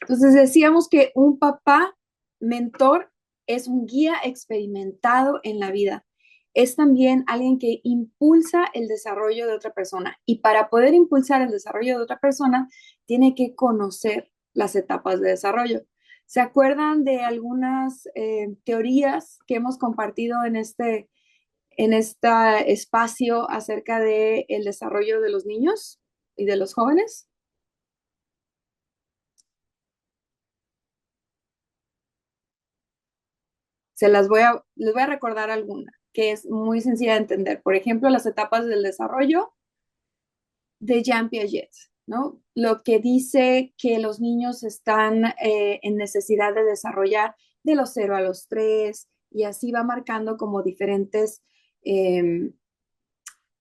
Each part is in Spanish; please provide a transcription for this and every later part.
Entonces decíamos que un papá mentor es un guía experimentado en la vida. Es también alguien que impulsa el desarrollo de otra persona. Y para poder impulsar el desarrollo de otra persona, tiene que conocer las etapas de desarrollo. ¿Se acuerdan de algunas teorías que hemos compartido en este espacio acerca del desarrollo de los niños y de los jóvenes? Les voy a recordar alguna, que es muy sencilla de entender. Por ejemplo, las etapas del desarrollo de Jean Piaget, ¿no? Lo que dice que los niños están en necesidad de desarrollar de los 0 a los 3 y así va marcando como diferentes eh,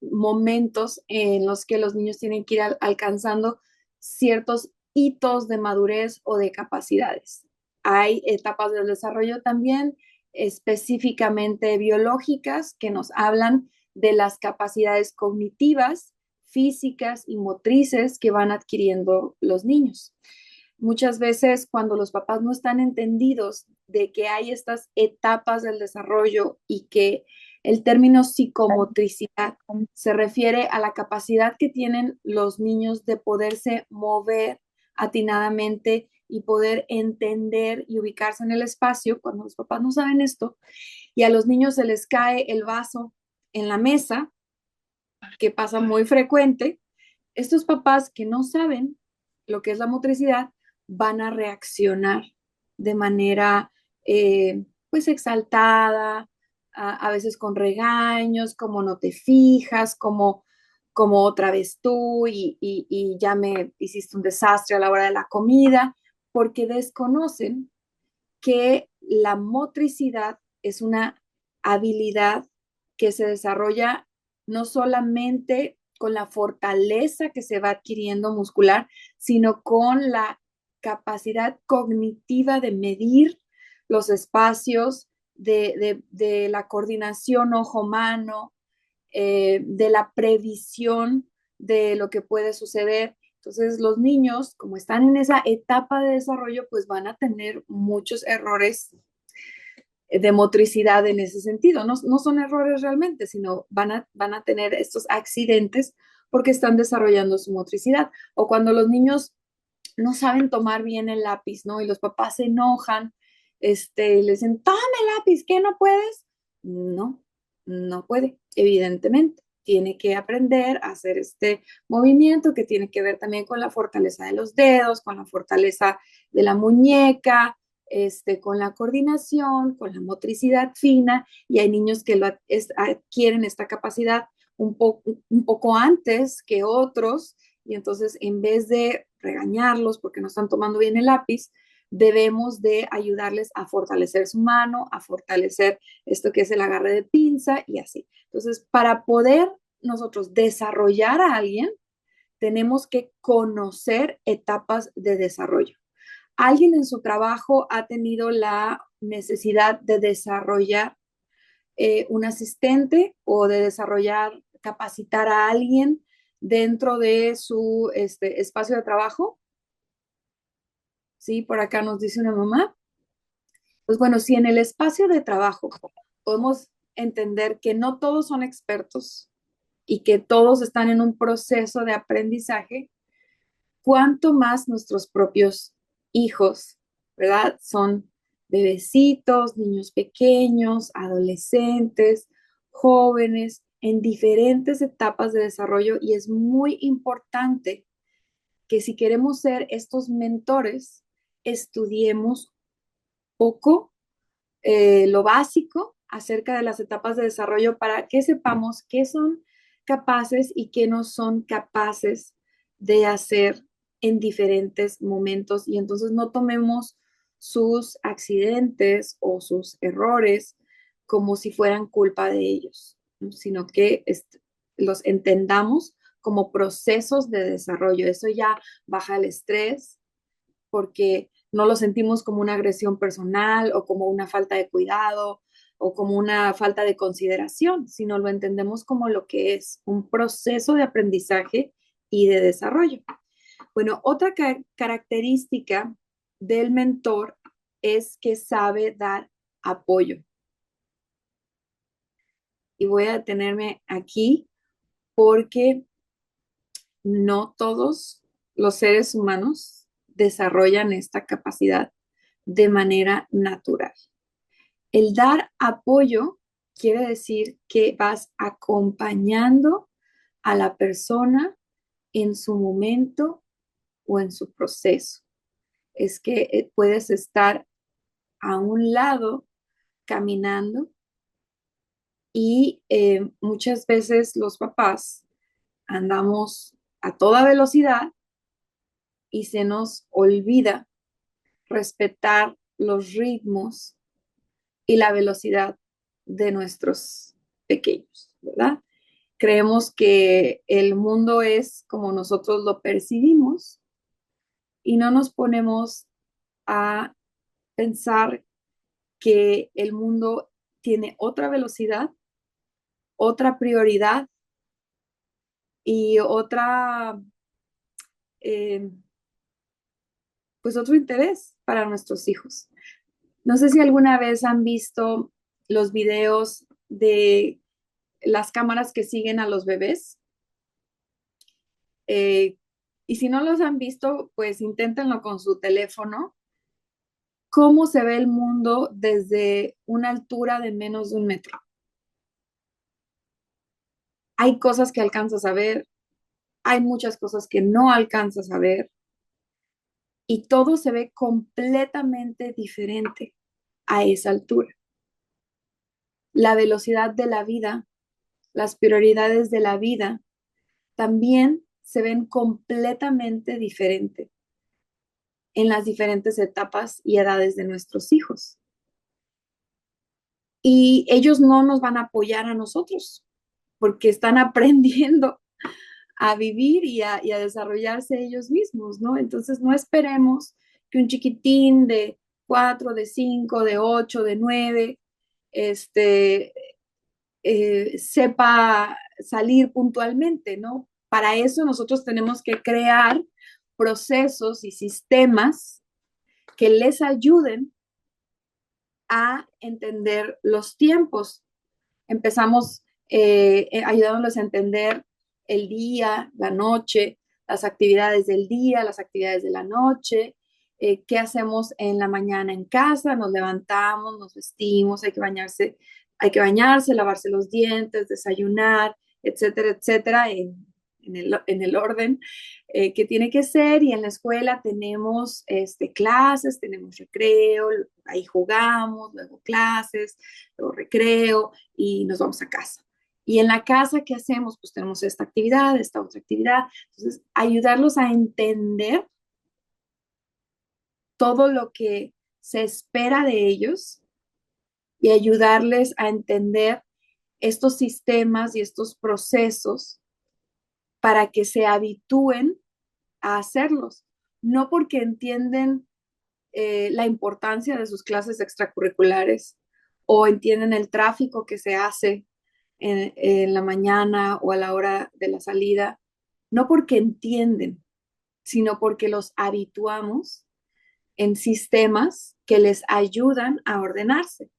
momentos en los que los niños tienen que ir alcanzando ciertos hitos de madurez o de capacidades. Hay etapas del desarrollo también específicamente biológicas que nos hablan de las capacidades cognitivas, físicas y motrices que van adquiriendo los niños. Muchas veces cuando los papás no están entendidos de que hay estas etapas del desarrollo y que el término psicomotricidad se refiere a la capacidad que tienen los niños de poderse mover atinadamente y poder entender y ubicarse en el espacio cuando los papás no saben esto y a los niños se les cae el vaso en la mesa, que pasa muy frecuente. Estos papás que no saben lo que es la motricidad van a reaccionar de manera pues exaltada, a veces con regaños, como no te fijas, como otra vez tú y ya me hiciste un desastre a la hora de la comida, porque desconocen que la motricidad es una habilidad que se desarrolla no solamente con la fortaleza que se va adquiriendo muscular, sino con la capacidad cognitiva de medir los espacios, de la coordinación ojo-mano, de la previsión de lo que puede suceder. Entonces, los niños, como están en esa etapa de desarrollo, pues van a tener muchos errores de motricidad en ese sentido. No, no son errores realmente, sino van a tener estos accidentes porque están desarrollando su motricidad. O cuando los niños no saben tomar bien el lápiz, ¿no? Y los papás se enojan, y le dicen, toma el lápiz, ¿qué no puedes? No, no puede, evidentemente. Tiene que aprender a hacer este movimiento que tiene que ver también con la fortaleza de los dedos, con la fortaleza de la muñeca, con la coordinación, con la motricidad fina, y hay niños que adquieren esta capacidad un poco antes que otros, y entonces en vez de regañarlos porque no están tomando bien el lápiz, debemos de ayudarles a fortalecer su mano, a fortalecer esto que es el agarre de pinza y así. Entonces, para poder nosotros desarrollar a alguien, tenemos que conocer etapas de desarrollo. ¿Alguien en su trabajo ha tenido la necesidad de desarrollar un asistente o de desarrollar, capacitar a alguien dentro de su espacio de trabajo? Sí, por acá nos dice una mamá. Pues bueno, si en el espacio de trabajo podemos entender que no todos son expertos y que todos están en un proceso de aprendizaje, cuánto más nuestros propios hijos, ¿verdad? Son bebecitos, niños pequeños, adolescentes, jóvenes, en diferentes etapas de desarrollo y es muy importante que si queremos ser estos mentores, estudiemos poco, lo básico acerca de las etapas de desarrollo para que sepamos qué son capaces y qué no son capaces de hacer en diferentes momentos y entonces no tomemos sus accidentes o sus errores como si fueran culpa de ellos, ¿no? Sino que los entendamos como procesos de desarrollo. Eso ya baja el estrés, porque no lo sentimos como una agresión personal o como una falta de cuidado o como una falta de consideración, sino lo entendemos como lo que es un proceso de aprendizaje y de desarrollo. Bueno, otra característica del mentor es que sabe dar apoyo. Y voy a detenerme aquí porque no todos los seres humanos desarrollan esta capacidad de manera natural. El dar apoyo quiere decir que vas acompañando a la persona en su momento o en su proceso. Es que puedes estar a un lado caminando y muchas veces los papás andamos a toda velocidad y se nos olvida respetar los ritmos y la velocidad de nuestros pequeños, ¿verdad? Creemos que el mundo es como nosotros lo percibimos y no nos ponemos a pensar que el mundo tiene otra velocidad, otra prioridad y otra, eh, pues otro interés para nuestros hijos. No sé si alguna vez han visto los videos de las cámaras que siguen a los bebés. Eh, y si no los han visto, pues inténtenlo con su teléfono. ¿Cómo se ve el mundo desde una altura de menos de 1 metro? Hay cosas que alcanzas a ver, hay muchas cosas que no alcanzas a ver y todo se ve completamente diferente a esa altura. La velocidad de la vida, las prioridades de la vida también se ven completamente diferente en las diferentes etapas y edades de nuestros hijos. Y ellos no nos van a apoyar a nosotros porque están aprendiendo a vivir y a desarrollarse ellos mismos, ¿no? Entonces no esperemos que un chiquitín de 4, de 5, de 8, de 9, este, sepa salir puntualmente, ¿no? Para eso nosotros tenemos que crear procesos y sistemas que les ayuden a entender los tiempos. Empezamos ayudándoles a entender el día, la noche, las actividades del día, las actividades de la noche, qué hacemos en la mañana en casa, nos levantamos, nos vestimos, hay que bañarse, lavarse los dientes, desayunar, etcétera, etcétera, en el orden que tiene que ser. Y en la escuela tenemos clases, tenemos recreo, ahí jugamos, luego clases, luego recreo y nos vamos a casa. Y en la casa, ¿qué hacemos? Pues tenemos esta actividad, esta otra actividad. Entonces, ayudarlos a entender todo lo que se espera de ellos y ayudarles a entender estos sistemas y estos procesos para que se habitúen a hacerlos. No porque entienden la importancia de sus clases extracurriculares o entienden el tráfico que se hace en la mañana o a la hora de la salida, no porque entienden, sino porque los habituamos en sistemas que les ayudan a ordenarse.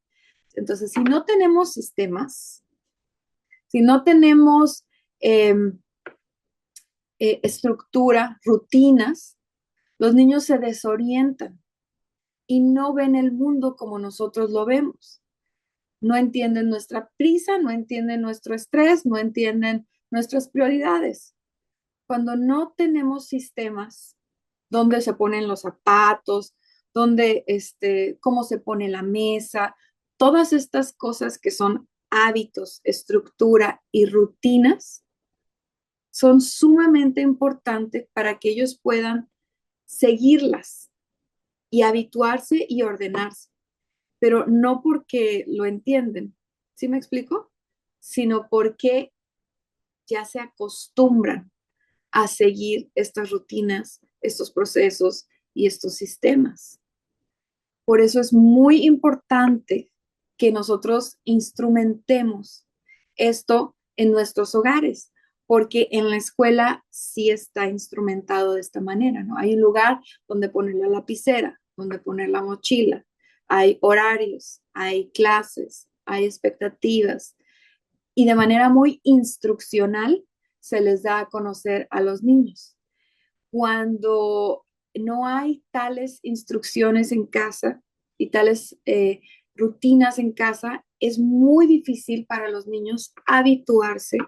Entonces, si no tenemos sistemas, si no tenemos eh, estructura, rutinas, los niños se desorientan y no ven el mundo como nosotros lo vemos. No entienden nuestra prisa, no entienden nuestro estrés, no entienden nuestras prioridades. Cuando no tenemos sistemas donde se ponen los zapatos, donde cómo se pone la mesa, todas estas cosas que son hábitos, estructura y rutinas, son sumamente importantes para que ellos puedan seguirlas y habituarse y ordenarse, pero no porque lo entienden, ¿sí me explico? Sino porque ya se acostumbran a seguir estas rutinas, estos procesos y estos sistemas. Por eso es muy importante que nosotros instrumentemos esto en nuestros hogares, porque en la escuela sí está instrumentado de esta manera, ¿no? Hay un lugar donde poner la lapicera, donde poner la mochila, hay horarios, hay clases, hay expectativas y de manera muy instruccional se les da a conocer a los niños. Cuando no hay tales instrucciones en casa y tales rutinas en casa, es muy difícil para los niños habituarse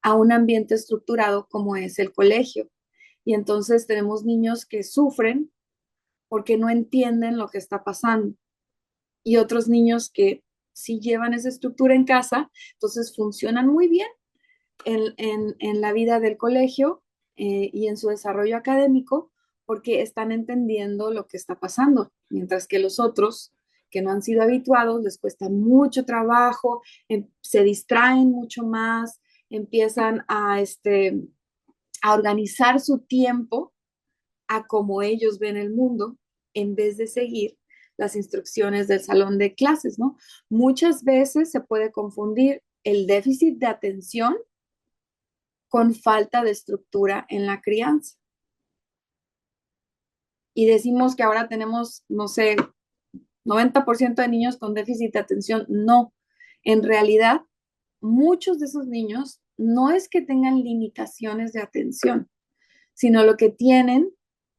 a un ambiente estructurado como es el colegio. Y entonces tenemos niños que sufren porque no entienden lo que está pasando y otros niños que sí llevan esa estructura en casa, entonces funcionan muy bien en la vida del colegio y en su desarrollo académico porque están entendiendo lo que está pasando, mientras que los otros que no han sido habituados les cuesta mucho trabajo, se distraen mucho más, empiezan a organizar su tiempo a como ellos ven el mundo en vez de seguir las instrucciones del salón de clases, ¿no? Muchas veces se puede confundir el déficit de atención con falta de estructura en la crianza. Y decimos que ahora tenemos, no sé, 90% de niños con déficit de atención. No, en realidad, muchos de esos niños no es que tengan limitaciones de atención, sino lo que tienen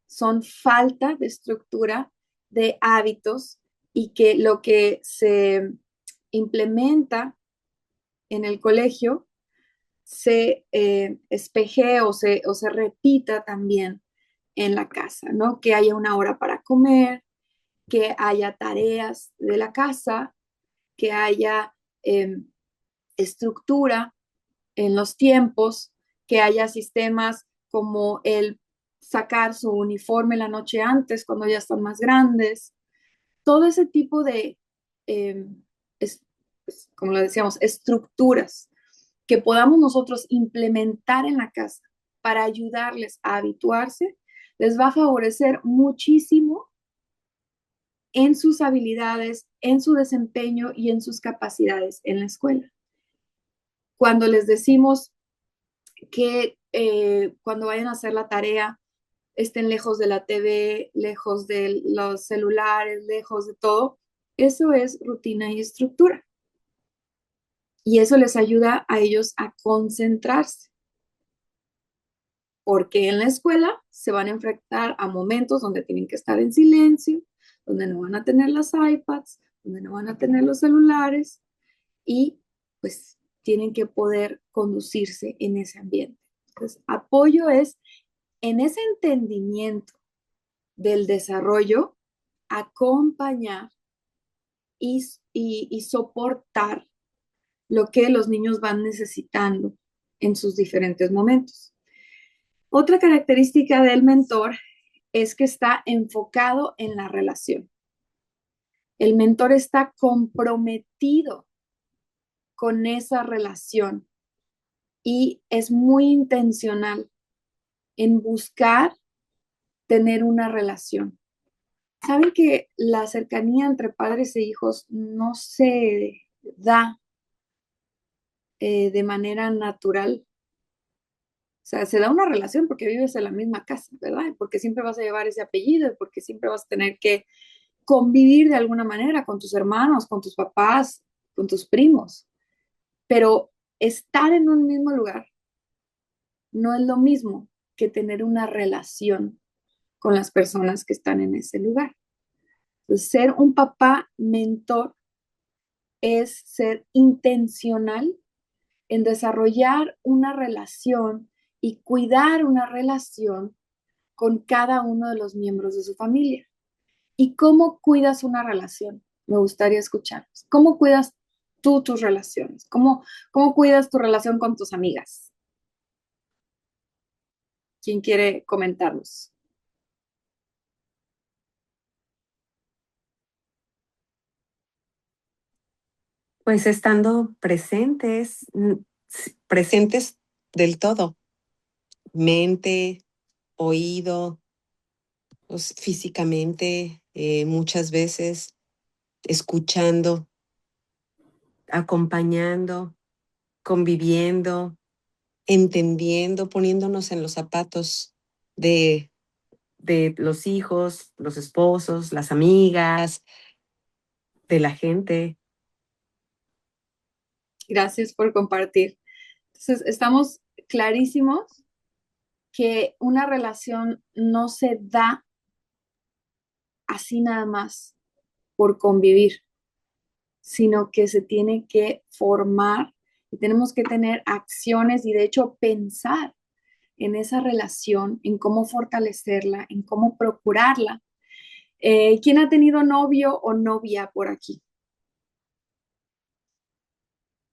son falta de estructura, de hábitos y que lo que se implementa en el colegio se espeje o se repita también en la casa, ¿no? Que haya una hora para comer, que haya tareas de la casa, que haya estructura en los tiempos, que haya sistemas como el sacar su uniforme la noche antes cuando ya están más grandes, todo ese tipo de, eh, es, como lo decíamos, estructuras que podamos nosotros implementar en la casa para ayudarles a habituarse, les va a favorecer muchísimo en sus habilidades, en su desempeño y en sus capacidades en la escuela. Cuando les decimos que cuando vayan a hacer la tarea estén lejos de la TV, lejos de los celulares, lejos de todo, eso es rutina y estructura. Y eso les ayuda a ellos a concentrarse, porque en la escuela se van a enfrentar a momentos donde tienen que estar en silencio, donde no van a tener las iPads, donde no van a tener los celulares y pues tienen que poder conducirse en ese ambiente. Entonces, apoyo es en ese entendimiento del desarrollo, acompañar y soportar lo que los niños van necesitando en sus diferentes momentos. Otra característica del mentor es que está enfocado en la relación. El mentor está comprometido con esa relación y es muy intencional en buscar tener una relación. Saben que la cercanía entre padres e hijos no se da de manera natural. O sea, se da una relación porque vives en la misma casa, ¿verdad? Porque siempre vas a llevar ese apellido, porque siempre vas a tener que convivir de alguna manera con tus hermanos, con tus papás, con tus primos. Pero estar en un mismo lugar no es lo mismo que tener una relación con las personas que están en ese lugar. Entonces, ser un papá mentor es ser intencional en desarrollar una relación y cuidar una relación con cada uno de los miembros de su familia. ¿Y cómo cuidas una relación? Me gustaría escucharlos. ¿Cómo cuidas tú tus relaciones? ¿Cómo cuidas tu relación con tus amigas? ¿Quién quiere comentarnos? Pues estando presentes, presentes del todo, mente, oído, pues, físicamente, muchas veces escuchando, acompañando, conviviendo, entendiendo, poniéndonos en los zapatos de de los hijos, los esposos, las amigas, de la gente. Gracias por compartir. Entonces, estamos clarísimos que una relación no se da así nada más por convivir, sino que se tiene que formar y tenemos que tener acciones y de hecho pensar en esa relación, en cómo fortalecerla, en cómo procurarla. ¿Quién ha tenido novio o novia por aquí?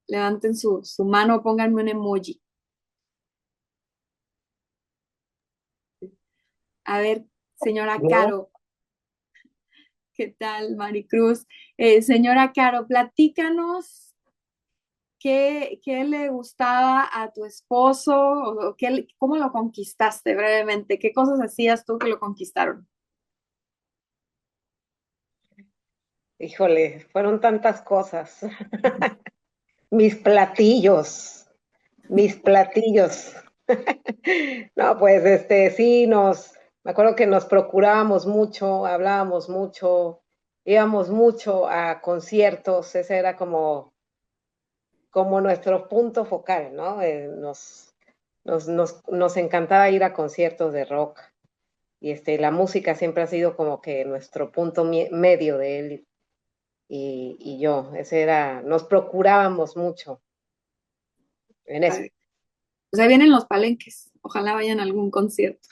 Levanten su mano, pónganme un emoji. A ver, señora No, Caro, ¿qué tal, Maricruz? Señora Caro, platícanos qué le gustaba a tu esposo o cómo lo conquistaste brevemente, qué cosas hacías tú que lo conquistaron. híjole, fueron tantas cosas. Mis platillos, mis platillos. No, pues sí, me acuerdo que nos procurábamos mucho, hablábamos mucho, íbamos mucho a conciertos, ese era como nuestro punto focal, ¿no? Nos encantaba ir a conciertos de rock y la música siempre ha sido como que nuestro punto medio de él y yo, nos procurábamos mucho en eso. Ay, o sea, vienen los palenques, ojalá vayan a algún concierto.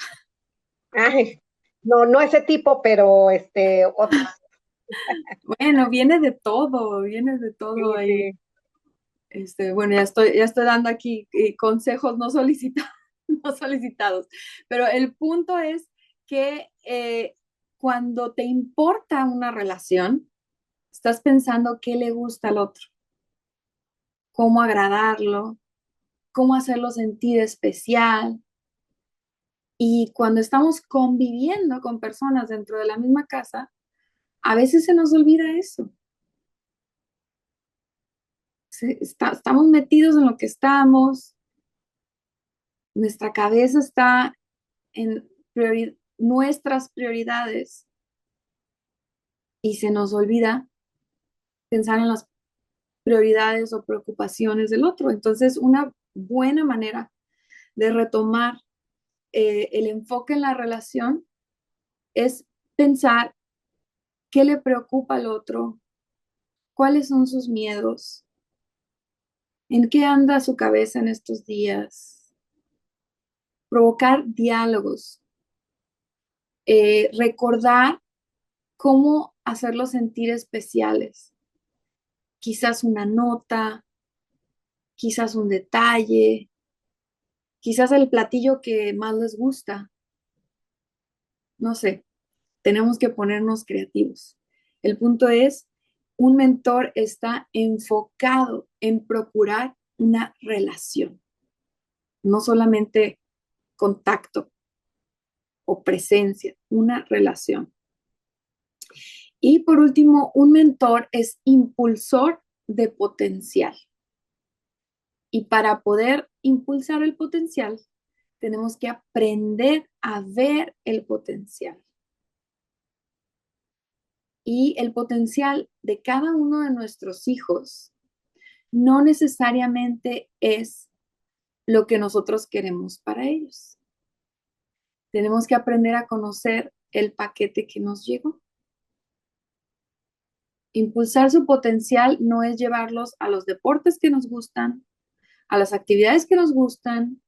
Ay, no, no ese tipo, pero otros. Bueno, viene de todo Sí, ahí. sí. Bueno, ya estoy dando aquí consejos no solicitados, no solicitados, pero el punto es que cuando te importa una relación, estás pensando qué le gusta al otro, cómo agradarlo, cómo hacerlo sentir especial. Y cuando estamos conviviendo con personas dentro de la misma casa, a veces se nos olvida eso. Estamos metidos en lo que estamos, nuestra cabeza está en nuestras prioridades y se nos olvida pensar en las prioridades o preocupaciones del otro. Entonces, una buena manera de retomar el enfoque en la relación es pensar qué le preocupa al otro, cuáles son sus miedos, en qué anda su cabeza en estos días, provocar diálogos, recordar cómo hacerlos sentir especiales, quizás una nota, quizás un detalle, quizás el platillo que más les gusta, no sé, tenemos que ponernos creativos. El punto es, un mentor está enfocado en procurar una relación, no solamente contacto o presencia, una relación. Y por último, un mentor es impulsor de potencial. Y para poder impulsar el potencial, tenemos que aprender a ver el potencial. Y el potencial de cada uno de nuestros hijos no necesariamente es lo que nosotros queremos para ellos. Tenemos que aprender a conocer el paquete que nos llegó. Impulsar su potencial no es llevarlos a los deportes que nos gustan, a las actividades que nos gustan,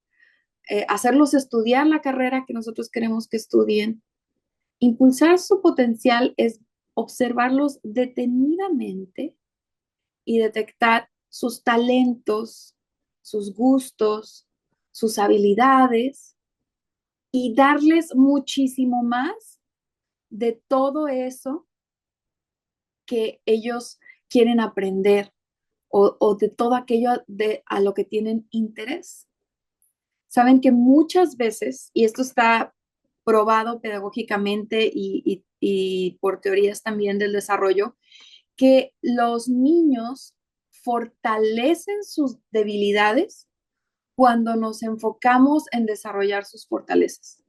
hacerlos estudiar la carrera que nosotros queremos que estudien. Impulsar su potencial es observarlos detenidamente y detectar sus talentos, sus gustos, sus habilidades y darles muchísimo más de todo eso que ellos quieren aprender o de todo aquello a lo que tienen interés. Saben que muchas veces, y esto está probado pedagógicamente y por teorías también del desarrollo, que los niños fortalecen sus debilidades cuando nos enfocamos en desarrollar sus fortalezas.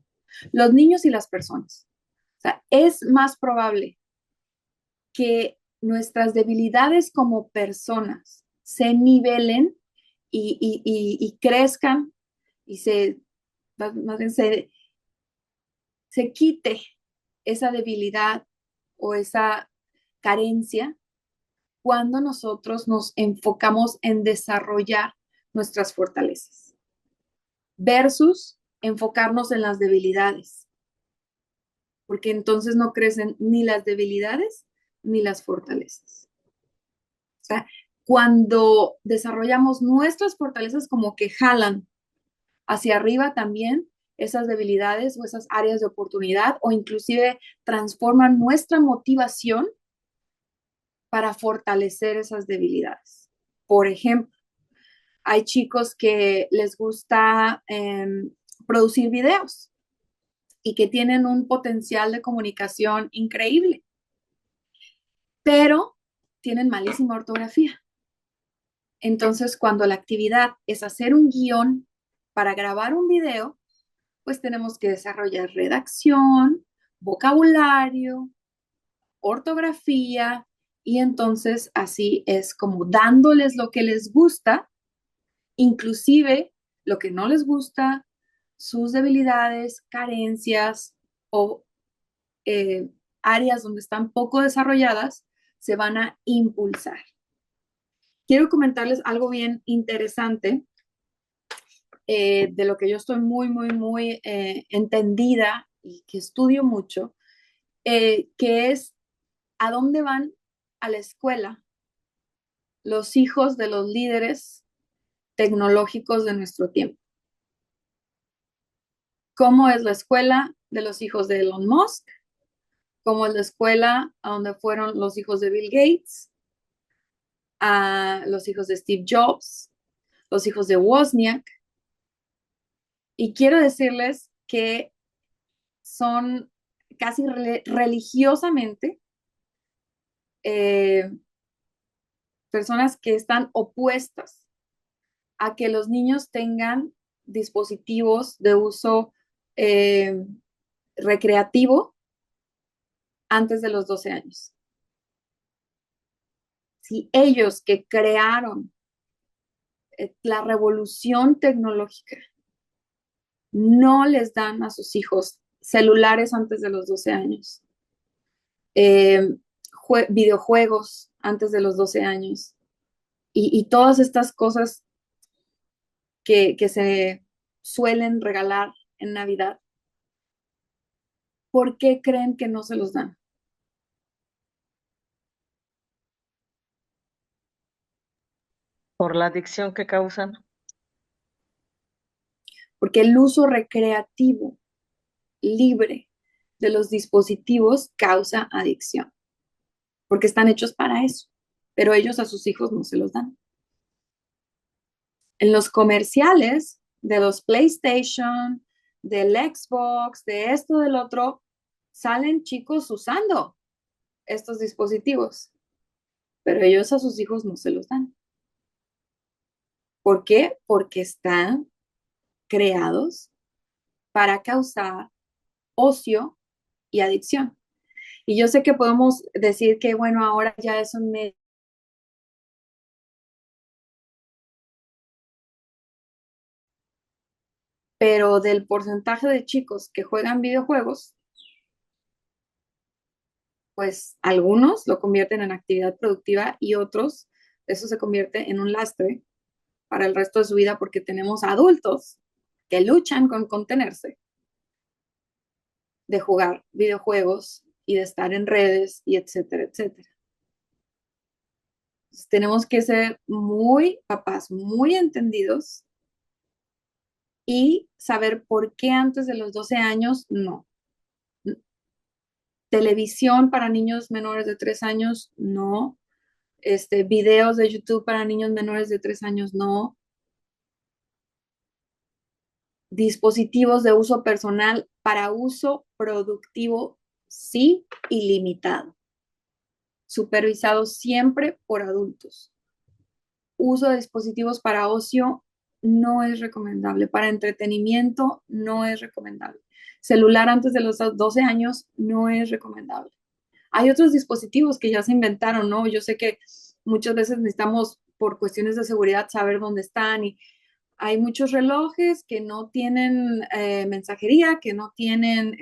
Los niños y las personas. O sea, es más probable que nuestras debilidades como personas se nivelen y crezcan y más bien se quite esa debilidad o esa carencia cuando nosotros nos enfocamos en desarrollar nuestras fortalezas versus enfocarnos en las debilidades, porque entonces no crecen ni las debilidades ni las fortalezas. O sea, cuando desarrollamos nuestras fortalezas como que jalan hacia arriba también esas debilidades o esas áreas de oportunidad o inclusive transforman nuestra motivación para fortalecer esas debilidades. Por ejemplo, hay chicos que les gusta producir videos y que tienen un potencial de comunicación increíble, pero tienen malísima ortografía. Entonces, cuando la actividad es hacer un guión para grabar un video, pues tenemos que desarrollar redacción, vocabulario, ortografía, y entonces así es como dándoles lo que les gusta, inclusive lo que no les gusta, sus debilidades, carencias o áreas donde están poco desarrolladas, se van a impulsar. Quiero comentarles algo bien interesante de lo que yo estoy muy entendida y que estudio mucho, que es a dónde van a la escuela los hijos de los líderes tecnológicos de nuestro tiempo. ¿Cómo es la escuela de los hijos de Elon Musk? ¿Cómo es la escuela a donde fueron los hijos de Bill Gates? A los hijos de Steve Jobs, los hijos de Wozniak. Y quiero decirles que son casi religiosamente personas que están opuestas a que los niños tengan dispositivos de uso recreativo antes de los 12 años. Si ellos que crearon la revolución tecnológica no les dan a sus hijos celulares antes de los 12 años, videojuegos antes de los 12 años y todas estas cosas que se suelen regalar en Navidad, ¿por qué creen que no se los dan? Por la adicción que causan. Porque el uso recreativo libre de los dispositivos causa adicción, porque están hechos para eso, pero ellos a sus hijos no se los dan. En los comerciales de los PlayStation, del Xbox, de esto, del otro, salen chicos usando estos dispositivos, pero ellos a sus hijos no se los dan. ¿Por qué? Porque están creados para causar ocio y adicción. Y yo sé que podemos decir que, bueno, ahora ya es un medio, pero del porcentaje de chicos que juegan videojuegos, pues algunos lo convierten en actividad productiva y otros, eso se convierte en un lastre para el resto de su vida porque tenemos adultos que luchan con contenerse de jugar videojuegos y de estar en redes y etcétera, etcétera. Entonces, tenemos que ser muy papás, muy entendidos y saber por qué antes de los 12 años no. Televisión para niños menores de 3 años, no. Videos de YouTube para niños menores de 3 años, no. Dispositivos de uso personal para uso productivo, sí, y limitado. Supervisados siempre por adultos. Uso de dispositivos para ocio no es recomendable. Para entretenimiento no es recomendable. celular antes de los 12 años no es recomendable. Hay otros dispositivos que ya se inventaron, ¿no? Yo sé que muchas veces necesitamos, por cuestiones de seguridad, saber dónde están y hay muchos relojes que no tienen mensajería, que no tienen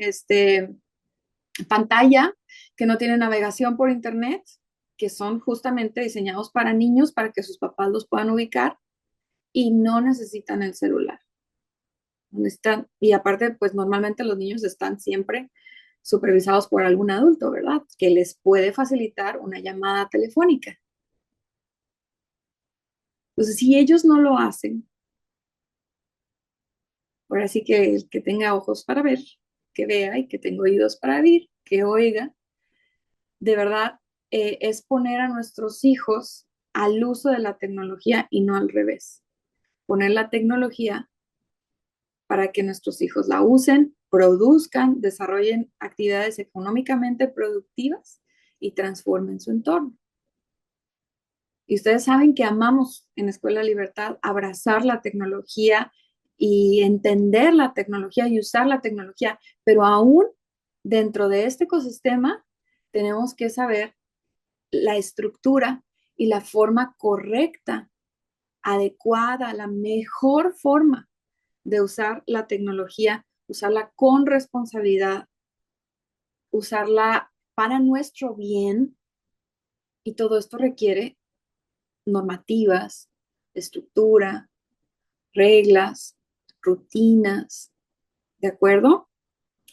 pantalla, que no tienen navegación por internet, que son justamente diseñados para niños, para que sus papás los puedan ubicar y no necesitan el celular. Y aparte, pues normalmente los niños están siempre supervisados por algún adulto, ¿verdad? Que les puede facilitar una llamada telefónica. Entonces, si ellos no lo hacen, ahora sí que el que tenga ojos para ver, que vea, y que tenga oídos para oír, que oiga, de verdad, es poner a nuestros hijos al uso de la tecnología y no al revés. Poner la tecnología para que nuestros hijos la usen, produzcan, desarrollen actividades económicamente productivas y transformen su entorno. Y ustedes saben que amamos en Escuela Libertad abrazar la tecnología y entender la tecnología y usar la tecnología, pero aún dentro de este ecosistema tenemos que saber la estructura y la forma correcta, adecuada, la mejor forma de usar la tecnología, usarla con responsabilidad, usarla para nuestro bien, y todo esto requiere normativas, estructura, reglas, rutinas, ¿de acuerdo?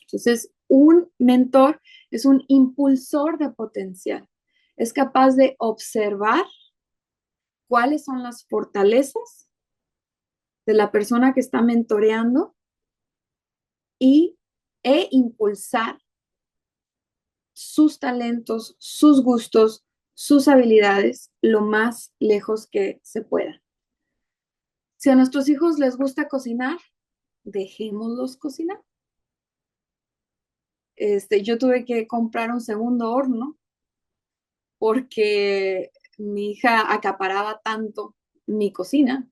Entonces, un mentor es un impulsor de potencial, es capaz de observar cuáles son las fortalezas de la persona que está mentoreando e impulsar sus talentos, sus gustos, sus habilidades lo más lejos que se pueda. Si a nuestros hijos les gusta cocinar, dejémoslos cocinar. Yo tuve que comprar un segundo horno porque mi hija acaparaba tanto mi cocina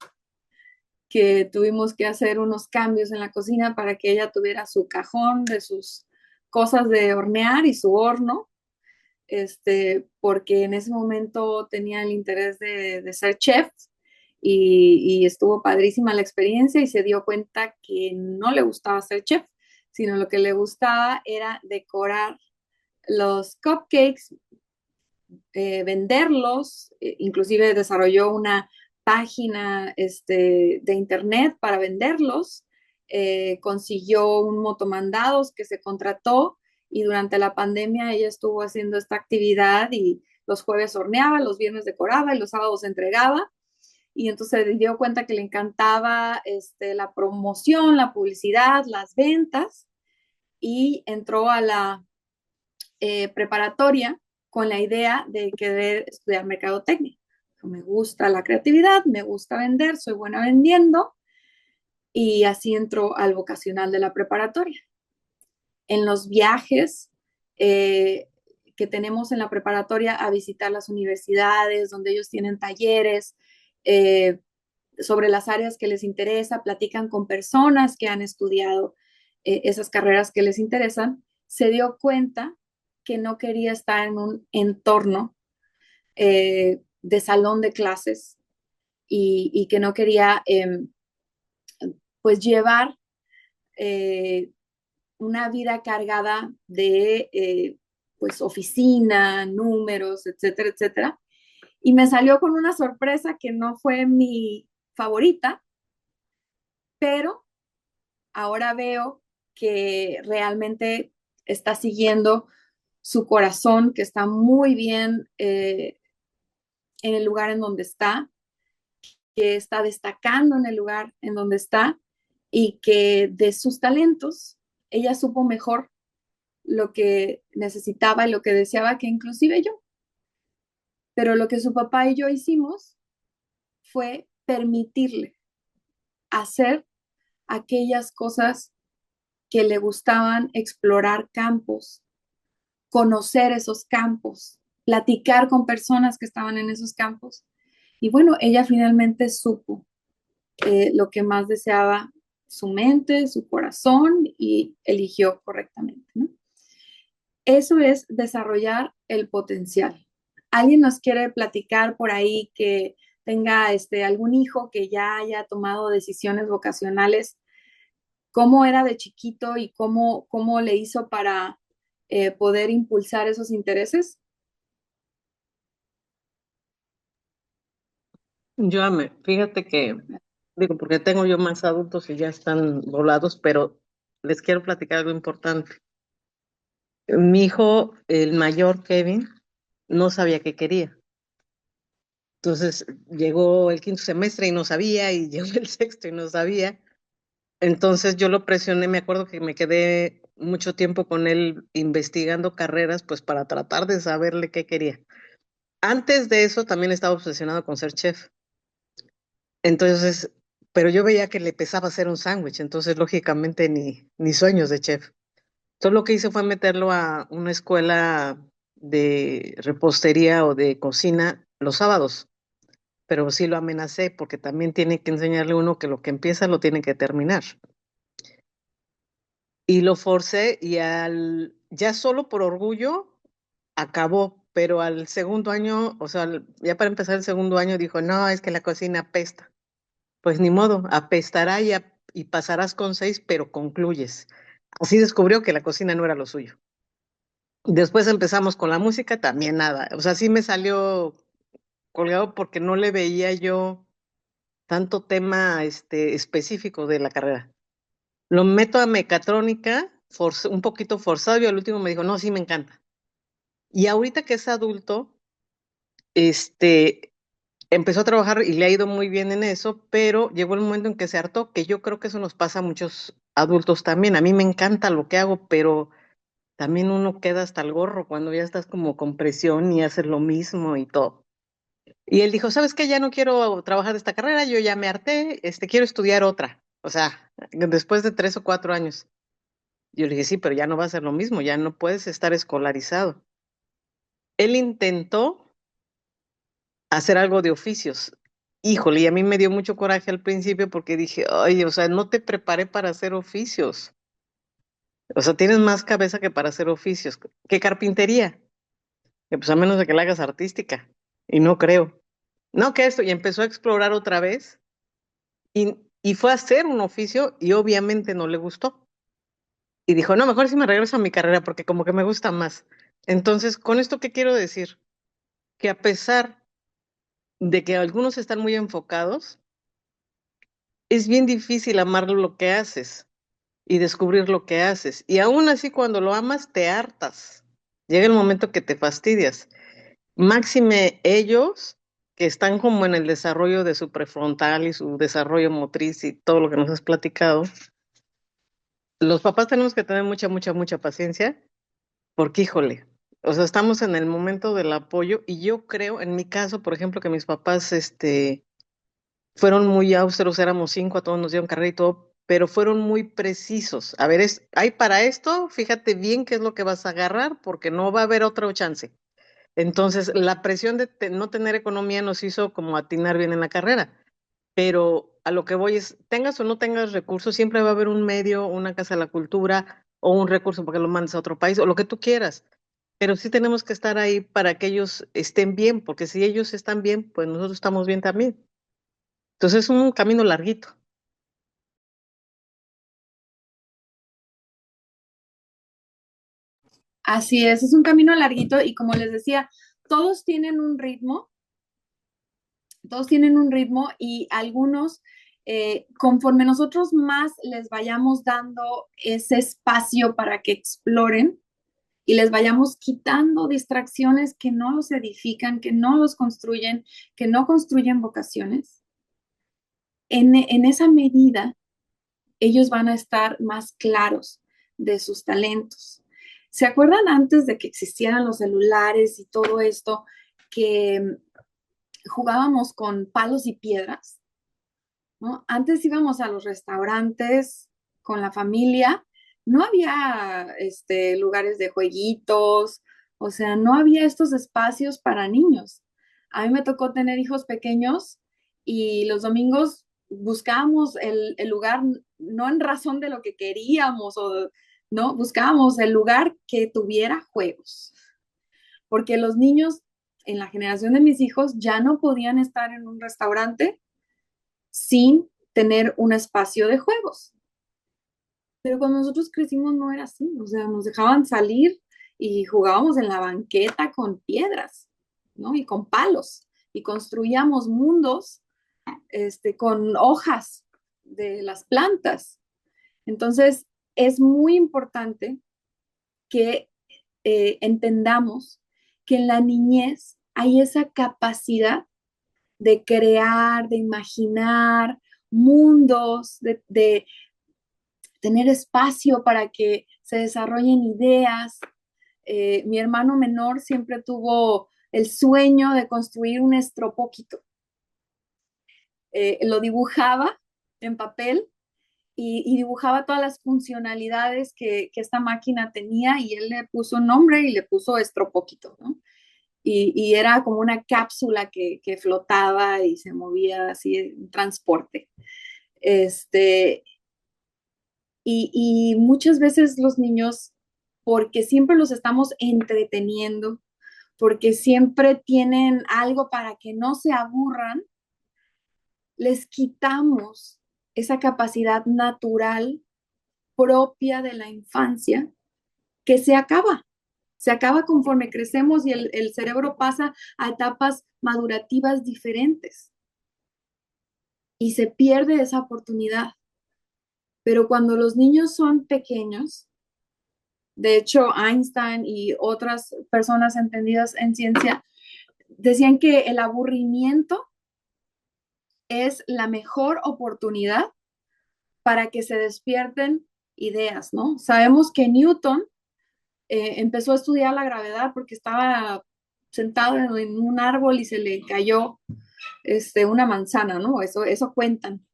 que tuvimos que hacer unos cambios en la cocina para que ella tuviera su cajón de sus cosas de hornear y su horno, porque en ese momento tenía el interés de ser chef y estuvo padrísima la experiencia y se dio cuenta que no le gustaba ser chef, sino lo que le gustaba era decorar los cupcakes, venderlos, inclusive desarrolló una página de internet para venderlos, consiguió un motomandados que se contrató y durante la pandemia ella estuvo haciendo esta actividad y los jueves horneaba, los viernes decoraba y los sábados entregaba. Y entonces se dio cuenta que le encantaba la promoción, la publicidad, las ventas y entró a la preparatoria con la idea de querer estudiar mercadotecnia. Me gusta la creatividad, me gusta vender, soy buena vendiendo y así entró al vocacional de la preparatoria. En los viajes que tenemos en la preparatoria a visitar las universidades, donde ellos tienen talleres sobre las áreas que les interesa, platican con personas que han estudiado esas carreras que les interesan, se dio cuenta que no quería estar en un entorno de salón de clases y que no quería pues llevar una vida cargada de pues oficina, números, etcétera, etcétera. Y me salió con una sorpresa que no fue mi favorita, pero ahora veo que realmente está siguiendo su corazón, que está muy bien en el lugar en donde está, que está destacando en el lugar en donde está y que de sus talentos ella supo mejor lo que necesitaba y lo que deseaba que inclusive yo. Pero lo que su papá y yo hicimos fue permitirle hacer aquellas cosas que le gustaban, explorar campos, conocer esos campos, platicar con personas que estaban en esos campos. Y bueno, ella finalmente supo lo que más deseaba su mente, su corazón y eligió correctamente, ¿no? Eso es desarrollar el potencial. ¿Alguien nos quiere platicar por ahí que tenga algún hijo que ya haya tomado decisiones vocacionales? ¿Cómo era de chiquito y cómo le hizo para poder impulsar esos intereses? Fíjate que, digo, porque tengo yo más adultos y ya están volados, pero les quiero platicar algo importante. Mi hijo, el mayor, Kevin, no sabía qué quería. Entonces llegó el quinto semestre y no sabía, y llegó el sexto y no sabía. Entonces yo lo presioné, me acuerdo que me quedé mucho tiempo con él investigando carreras, pues para tratar de saberle qué quería. Antes de eso también estaba obsesionado con ser chef. Entonces, pero yo veía que le pesaba hacer un sándwich, entonces lógicamente ni sueños de chef. Entonces lo que hice fue meterlo a una escuela de repostería o de cocina los sábados, pero sí lo amenacé porque también tiene que enseñarle uno que lo que empieza lo tiene que terminar. Y lo forcé y ya solo por orgullo acabó, pero al segundo año, o sea, ya para empezar el segundo año dijo, no, es que la cocina apesta. Pues ni modo, apestará y pasarás con 6, pero concluyes. Así descubrió que la cocina no era lo suyo. Después empezamos con la música, también nada. O sea, sí me salió colgado porque no le veía yo tanto tema específico de la carrera. Lo meto a mecatrónica, un poquito forzado, y al último me dijo, no, sí me encanta. Y ahorita que es adulto, este, empezó a trabajar y le ha ido muy bien en eso, pero llegó el momento en que se hartó, que yo creo que eso nos pasa a muchos adultos también. A mí me encanta lo que hago, pero también uno queda hasta el gorro cuando ya estás como con presión y haces lo mismo y todo. Y él dijo, ¿sabes qué? Ya no quiero trabajar de esta carrera, yo ya me harté, quiero estudiar otra. O sea, después de 3 o 4 años. Yo le dije, sí, pero ya no va a ser lo mismo, ya no puedes estar escolarizado. Él intentó hacer algo de oficios. Híjole, y a mí me dio mucho coraje al principio porque dije, ay, o sea, no te preparé para hacer oficios. O sea, tienes más cabeza que para hacer oficios. ¿Qué carpintería? Que pues a menos de que la hagas artística. Y no creo. No, que esto, y empezó a explorar otra vez y fue a hacer un oficio y obviamente no le gustó. Y dijo, no, mejor si me regreso a mi carrera porque como que me gusta más. Entonces, ¿con esto qué quiero decir? Que a pesar de que algunos están muy enfocados, es bien difícil amar lo que haces y descubrir lo que haces. Y aún así, cuando lo amas, te hartas. Llega el momento que te fastidias. Máxime ellos que están como en el desarrollo de su prefrontal y su desarrollo motriz y todo lo que nos has platicado. Los papás tenemos que tener mucha, mucha, mucha paciencia porque, híjole, o sea, estamos en el momento del apoyo y yo creo, en mi caso, por ejemplo, que mis papás, fueron muy austeros, éramos 5, a todos nos dieron carrera y todo, pero fueron muy precisos. A ver, hay para esto, fíjate bien qué es lo que vas a agarrar, porque no va a haber otra chance. Entonces, la presión de no tener economía nos hizo como atinar bien en la carrera, pero a lo que voy es, tengas o no tengas recursos, siempre va a haber un medio, una casa de la cultura o un recurso para que lo mandes a otro país o lo que tú quieras. Pero sí tenemos que estar ahí para que ellos estén bien, porque si ellos están bien, pues nosotros estamos bien también. Entonces es un camino larguito. Así es un camino larguito y como les decía, todos tienen un ritmo, todos tienen un ritmo y algunos, conforme nosotros más les vayamos dando ese espacio para que exploren y les vayamos quitando distracciones que no los edifican, que no los construyen, que no construyen vocaciones, en esa medida ellos van a estar más claros de sus talentos. ¿Se acuerdan antes de que existieran los celulares y todo esto, que jugábamos con palos y piedras? ¿No? Antes íbamos a los restaurantes con la familia, no había lugares de jueguitos, o sea, no había estos espacios para niños. A mí me tocó tener hijos pequeños y los domingos buscábamos el lugar no en razón de lo que queríamos, no, buscábamos el lugar que tuviera juegos, porque los niños en la generación de mis hijos ya no podían estar en un restaurante sin tener un espacio de juegos. Pero cuando nosotros crecimos no era así, o sea, nos dejaban salir y jugábamos en la banqueta con piedras, ¿no? Y con palos, y construíamos mundos con hojas de las plantas. Entonces, es muy importante que entendamos que en la niñez hay esa capacidad de crear, de imaginar mundos, de tener espacio para que se desarrollen ideas. Mi hermano menor siempre tuvo el sueño de construir un estropóquito. Lo dibujaba en papel y dibujaba todas las funcionalidades que esta máquina tenía y él le puso un nombre y le puso estropóquito, ¿no? Y era como una cápsula que flotaba y se movía así en transporte. Y muchas veces los niños, porque siempre los estamos entreteniendo, porque siempre tienen algo para que no se aburran, les quitamos esa capacidad natural propia de la infancia que se acaba conforme crecemos y el cerebro pasa a etapas madurativas diferentes y se pierde esa oportunidad. Pero cuando los niños son pequeños, de hecho Einstein y otras personas entendidas en ciencia decían que el aburrimiento es la mejor oportunidad para que se despierten ideas, ¿no? Sabemos que Newton empezó a estudiar la gravedad porque estaba sentado en un árbol y se le cayó una manzana, ¿no? Eso cuentan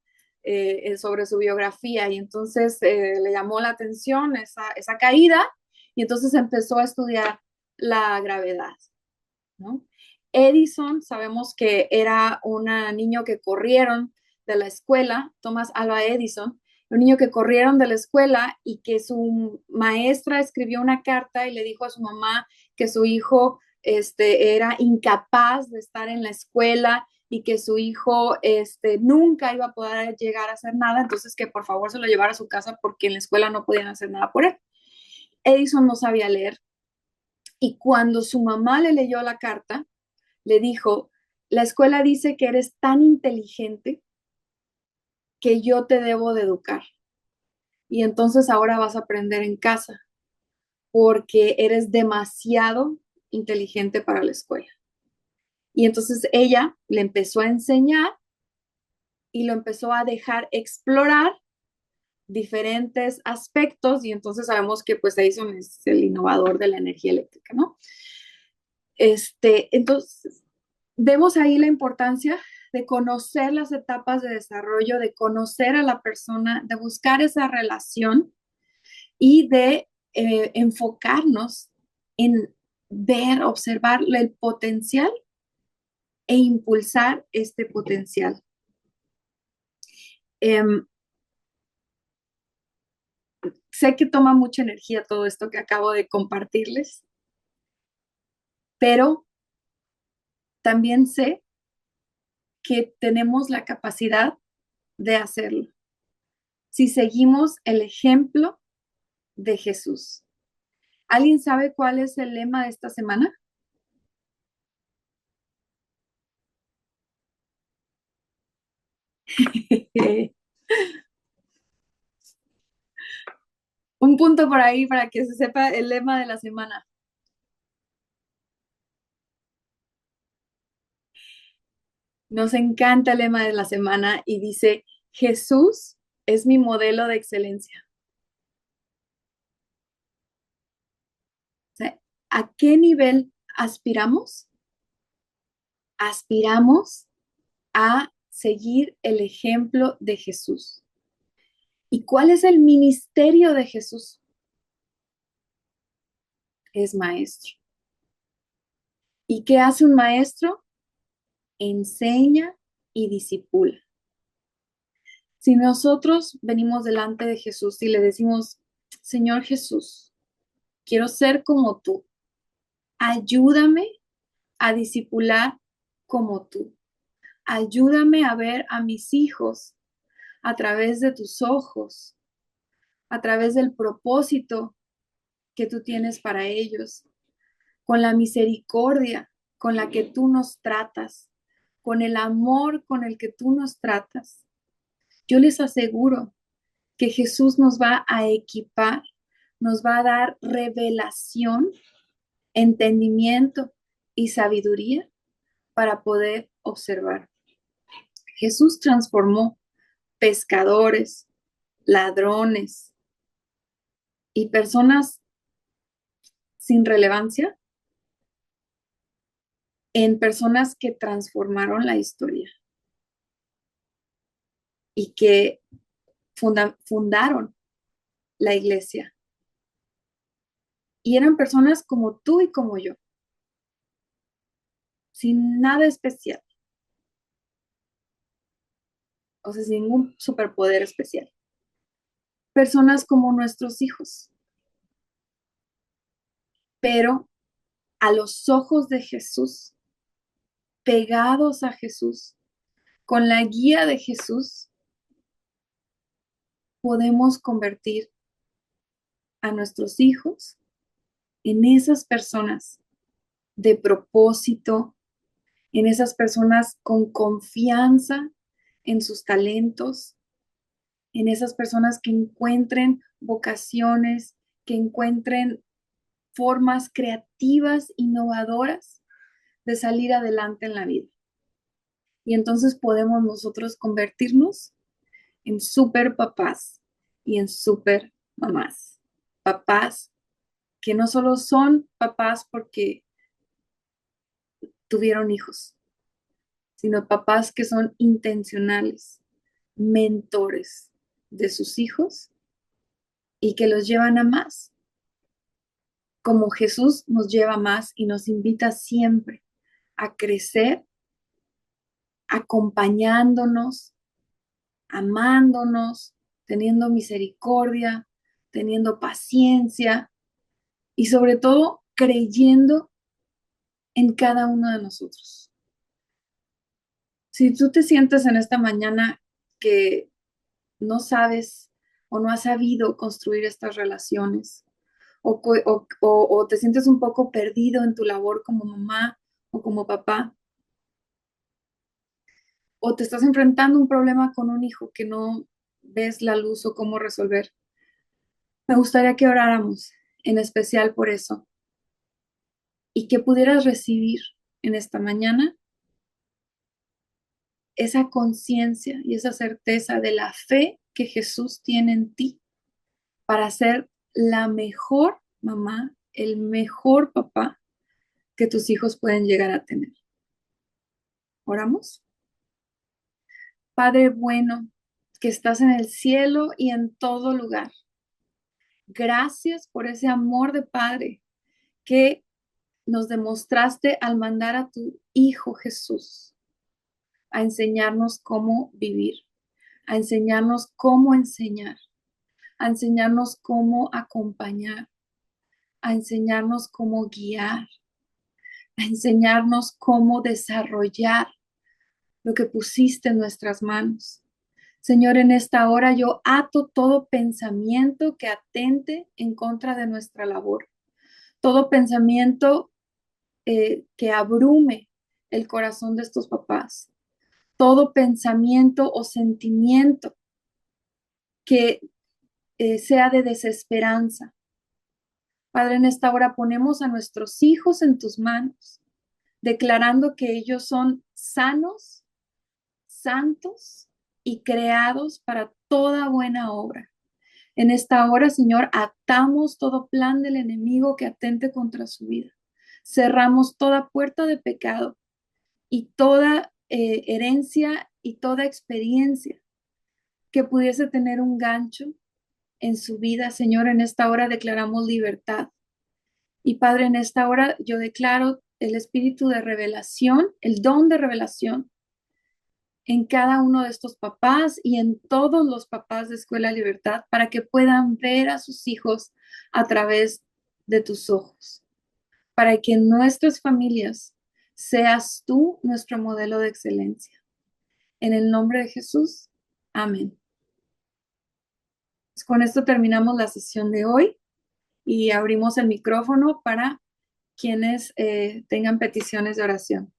sobre su biografía y entonces le llamó la atención esa caída y entonces empezó a estudiar la gravedad, ¿no? Edison, sabemos que era un niño que corrieron de la escuela, Thomas Alva Edison, un niño que corrieron de la escuela y que su maestra escribió una carta y le dijo a su mamá que su hijo era incapaz de estar en la escuela y que su hijo nunca iba a poder llegar a hacer nada, entonces que por favor se lo llevara a su casa porque en la escuela no podían hacer nada por él. Edison no sabía leer y cuando su mamá le leyó la carta, le dijo, la escuela dice que eres tan inteligente que yo te debo de educar. Y entonces ahora vas a aprender en casa porque eres demasiado inteligente para la escuela. Y entonces ella le empezó a enseñar y lo empezó a dejar explorar diferentes aspectos y entonces sabemos que pues Edison es el innovador de la energía eléctrica, ¿no? Entonces, vemos ahí la importancia de conocer las etapas de desarrollo, de conocer a la persona, de buscar esa relación y de enfocarnos en ver, observar el potencial e impulsar este potencial. Sé que toma mucha energía todo esto que acabo de compartirles, pero también sé que tenemos la capacidad de hacerlo si seguimos el ejemplo de Jesús. ¿Alguien sabe cuál es el lema de esta semana? Un punto por ahí para que se sepa el lema de la semana. Nos encanta el lema de la semana y dice, Jesús es mi modelo de excelencia. O sea, ¿a qué nivel aspiramos? Aspiramos a seguir el ejemplo de Jesús. ¿Y cuál es el ministerio de Jesús? Es maestro. ¿Y qué hace un maestro? Enseña y disipula. Si nosotros venimos delante de Jesús y le decimos, Señor Jesús, quiero ser como tú, ayúdame a discipular como tú, ayúdame a ver a mis hijos a través de tus ojos, a través del propósito que tú tienes para ellos, con la misericordia con la que tú nos tratas, con el amor con el que tú nos tratas. Yo les aseguro que Jesús nos va a equipar, nos va a dar revelación, entendimiento y sabiduría para poder observar. Jesús transformó pescadores, ladrones y personas sin relevancia en personas que transformaron la historia y que fundaron la iglesia. Y eran personas como tú y como yo, sin nada especial, o sea, sin ningún superpoder especial. Personas como nuestros hijos, pero a los ojos de Jesús, pegados a Jesús, con la guía de Jesús, podemos convertir a nuestros hijos en esas personas de propósito, en esas personas con confianza en sus talentos, en esas personas que encuentren vocaciones, que encuentren formas creativas, innovadoras de salir adelante en la vida. Y entonces podemos nosotros convertirnos en super papás y en super mamás. Papás que no solo son papás porque tuvieron hijos, sino papás que son intencionales, mentores de sus hijos y que los llevan a más, como Jesús nos lleva a más y nos invita siempre a crecer, acompañándonos, amándonos, teniendo misericordia, teniendo paciencia y sobre todo creyendo en cada uno de nosotros. Si tú te sientes en esta mañana que no sabes o no has sabido construir estas relaciones, o te sientes un poco perdido en tu labor como mamá o como papá, o te estás enfrentando a un problema con un hijo que no ves la luz o cómo resolver, me gustaría que oráramos en especial por eso y que pudieras recibir en esta mañana esa conciencia y esa certeza de la fe que Jesús tiene en ti para ser la mejor mamá, el mejor papá que tus hijos pueden llegar a tener. ¿Oramos? Padre bueno, que estás en el cielo y en todo lugar. Gracias por ese amor de Padre que nos demostraste al mandar a tu Hijo Jesús a enseñarnos cómo vivir, a enseñarnos cómo enseñar, a enseñarnos cómo acompañar, a enseñarnos cómo guiar, a enseñarnos cómo desarrollar lo que pusiste en nuestras manos. Señor, en esta hora yo ato todo pensamiento que atente en contra de nuestra labor, todo pensamiento que abrume el corazón de estos papás, todo pensamiento o sentimiento que sea de desesperanza. Padre, en esta hora ponemos a nuestros hijos en tus manos, declarando que ellos son sanos, santos y creados para toda buena obra. En esta hora, Señor, atamos todo plan del enemigo que atente contra su vida. Cerramos toda puerta de pecado y toda herencia y toda experiencia que pudiese tener un gancho en su vida. Señor, en esta hora declaramos libertad. Y Padre, en esta hora yo declaro el espíritu de revelación, el don de revelación en cada uno de estos papás y en todos los papás de Escuela Libertad para que puedan ver a sus hijos a través de tus ojos, para que en nuestras familias seas tú nuestro modelo de excelencia. En el nombre de Jesús, amén. Pues con esto terminamos la sesión de hoy y abrimos el micrófono para quienes tengan peticiones de oración.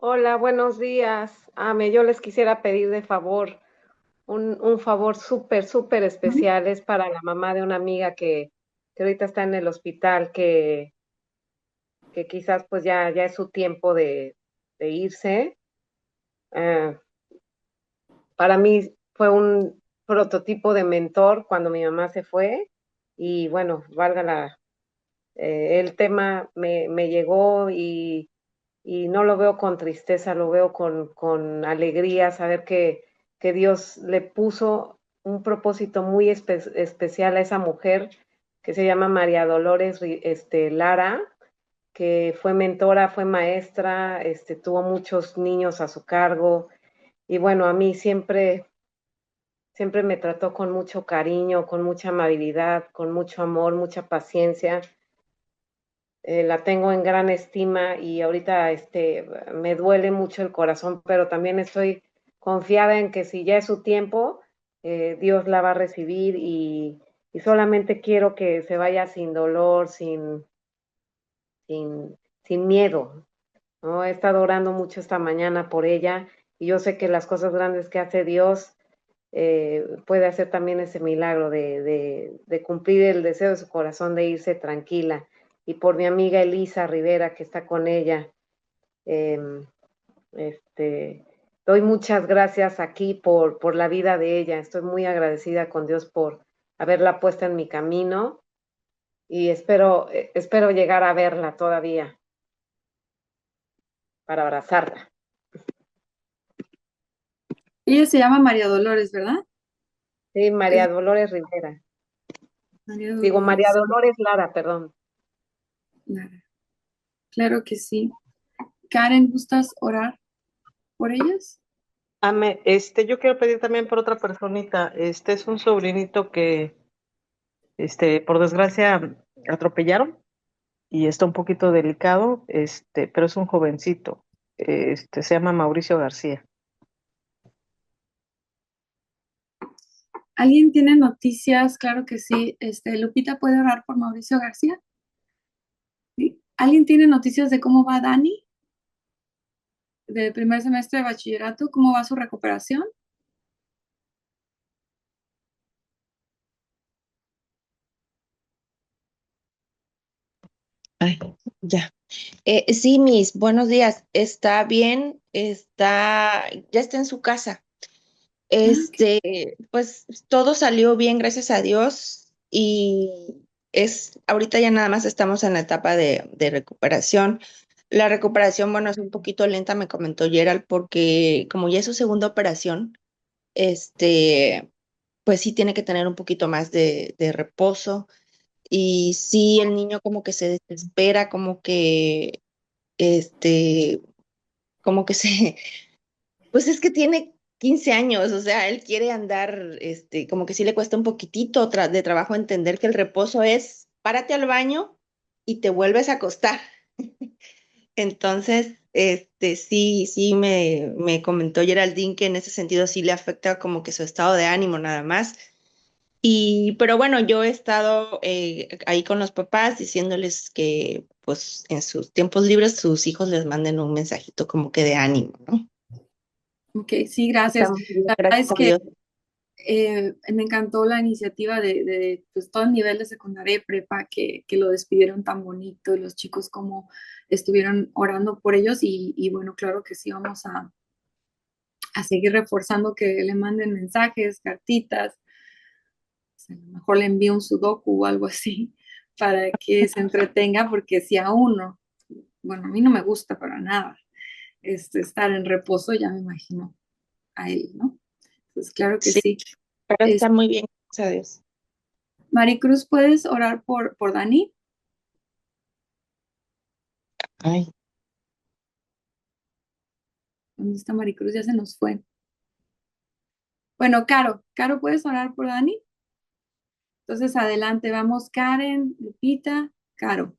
Hola, buenos días. Yo les quisiera pedir de favor un favor súper, súper especial. Es para la mamá de una amiga que ahorita está en el hospital, que quizás pues ya es su tiempo de irse. Eh, para mí fue un prototipo de mentor cuando mi mamá se fue y bueno, el tema me llegó y no lo veo con tristeza, lo veo con alegría, saber que Dios le puso un propósito muy especial a esa mujer que se llama María Dolores Lara, que fue mentora, fue maestra, tuvo muchos niños a su cargo y bueno, a mí siempre me trató con mucho cariño, con mucha amabilidad, con mucho amor, mucha paciencia. La tengo en gran estima y ahorita me duele mucho el corazón, pero también estoy confiada en que si ya es su tiempo, Dios la va a recibir y solamente quiero que se vaya sin dolor, sin miedo, ¿no? He estado orando mucho esta mañana por ella y yo sé que las cosas grandes que hace Dios puede hacer también ese milagro de cumplir el deseo de su corazón de irse tranquila. Y por mi amiga Elisa Rivera, que está con ella, eh, este, doy muchas gracias aquí por la vida de ella. Estoy muy agradecida con Dios por haberla puesto en mi camino y espero llegar a verla todavía para abrazarla. Ella se llama María Dolores, ¿verdad? Sí, Es María Dolores Rivera. María Digo, María Dolores Dolores Lara, perdón. Lara. Claro que sí. Karen, ¿gustas orar por ellas? Yo quiero pedir también por otra personita. Este es un sobrinito que, por desgracia, atropellaron y está un poquito delicado, pero es un jovencito. Se llama Mauricio García. ¿Alguien tiene noticias? Claro que sí. Lupita, ¿puede orar por Mauricio García? ¿Sí? ¿Alguien tiene noticias de cómo va Dani? Del primer semestre de bachillerato, ¿cómo va su recuperación? Ay, ya. Sí, Miss, buenos días. Está bien, ya está en su casa. Ah, ok. Pues todo salió bien, gracias a Dios. Y ahorita ya nada más estamos en la etapa de recuperación. La recuperación, bueno, es un poquito lenta, me comentó Gerald, porque como ya es su segunda operación, este, pues sí tiene que tener un poquito más de reposo. Y sí, el niño como que se desespera, este, como que se, pues es que tiene 15 años, o sea, él quiere andar, como que sí le cuesta un poquitito de trabajo entender que el reposo es párate al baño y te vuelves a acostar. Entonces, sí me comentó Geraldine que en ese sentido sí le afecta como que su estado de ánimo nada más. Pero bueno, yo he estado ahí con los papás diciéndoles que pues en sus tiempos libres sus hijos les manden un mensajito como que de ánimo, ¿no? Ok, sí, gracias. Estamos bien, La verdad gracias es a que Dios. me encantó la iniciativa de pues, todo el nivel de secundaria y prepa que lo despidieron tan bonito y los chicos como estuvieron orando por ellos y bueno, claro que sí, vamos a seguir reforzando que le manden mensajes, cartitas, a lo mejor le envío un sudoku o algo así para que se entretenga porque si a uno, bueno, a mí no me gusta para nada estar en reposo, ya me imagino a él, ¿no? Pues claro que Sí, sí. pero está muy bien, gracias a Dios. Maricruz, ¿puedes orar por Dani? Ay, ¿Dónde está Maricruz? Ya se nos fue. Bueno, Caro, ¿puedes orar por Dani? Entonces, adelante, vamos, Karen, Lupita, Caro.